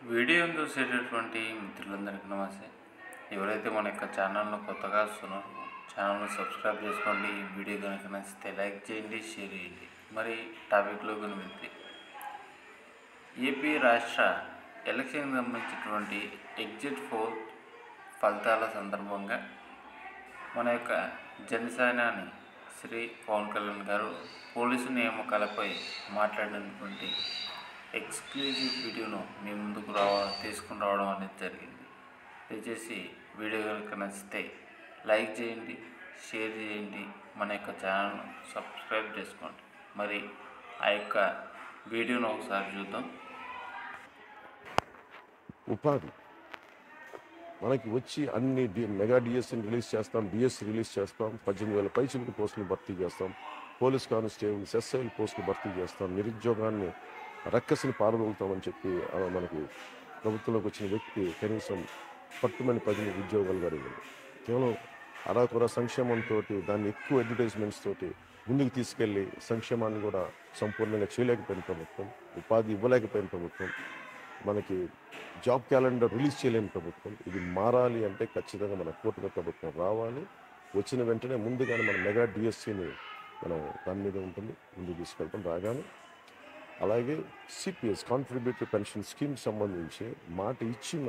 వీడియోను చూసేటటువంటి మిత్రులందరికీ నమస్తే. ఎవరైతే మన యొక్క ఛానల్ను కొత్తగా వస్తున్నారో ఛానల్ను సబ్స్క్రైబ్ చేసుకోండి. ఈ వీడియో కనుక నచ్చితే లైక్ చేయండి, షేర్ చేయండి. మరి టాపిక్లో కనిపిస్తే ఏపీ రాష్ట్ర ఎలక్షన్కి సంబంధించినటువంటి ఎగ్జిట్ పోల్ ఫలితాల సందర్భంగా మన యొక్క జనసేనాని శ్రీ పవన్ కళ్యాణ్ గారు పోలీసు నియామకాలపై మాట్లాడినటువంటి ఎక్స్క్లూజివ్ వీడియోను మీ ముందుకు తీసుకుని రావడం అనేది జరిగింది. దయచేసి వీడియో కనుక నచ్చితే లైక్ చేయండి, షేర్ చేయండి, మన యొక్క ఛానల్ను సబ్స్క్రైబ్ చేసుకోండి. మరి ఆ యొక్క వీడియోను ఒకసారి చూద్దాం. ఉపాధి మనకి వచ్చి అన్ని మెగా డిఎస్సిని రిలీజ్ చేస్తాం, డిఎస్సి రిలీజ్ చేస్తాం, 18,000 పైచిలకు పోస్టులు భర్తీ చేస్తాం, పోలీస్ కానిస్టేబుల్ ఎస్ఐల పోస్టులు భర్తీ చేస్తాం, నిరుద్యోగాన్ని రక్కసిని పారదోలుతామని చెప్పి మనకి ప్రభుత్వంలోకి వచ్చిన వ్యక్తి కనీసం పట్టుమని 10 ఉద్యోగాలు కలిగింది. కేవలం అరాకొర సంక్షేమంతో దాన్ని ఎక్కువ అడ్వర్టైజ్మెంట్స్ తోటి ముందుకు తీసుకెళ్ళి సంక్షేమాన్ని కూడా సంపూర్ణంగా చేయలేకపోయిన ప్రభుత్వం, ఉపాధి ఇవ్వలేకపోయిన ప్రభుత్వం, మనకి జాబ్ క్యాలెండర్ రిలీజ్ చేయలేని ప్రభుత్వం. ఇది మారాలి అంటే ఖచ్చితంగా మన కూటమి ప్రభుత్వం రావాలి. వచ్చిన వెంటనే ముందుగానే మన మెగా డిఎస్సిని మనం దాని మీద ఉంటుంది ముందుకు తీసుకెళ్తాం రాగానే. అలాగే సిపిఎస్ కాంట్రిబ్యూటరీ పెన్షన్ స్కీమ్ సంబంధించి మాట ఇచ్చి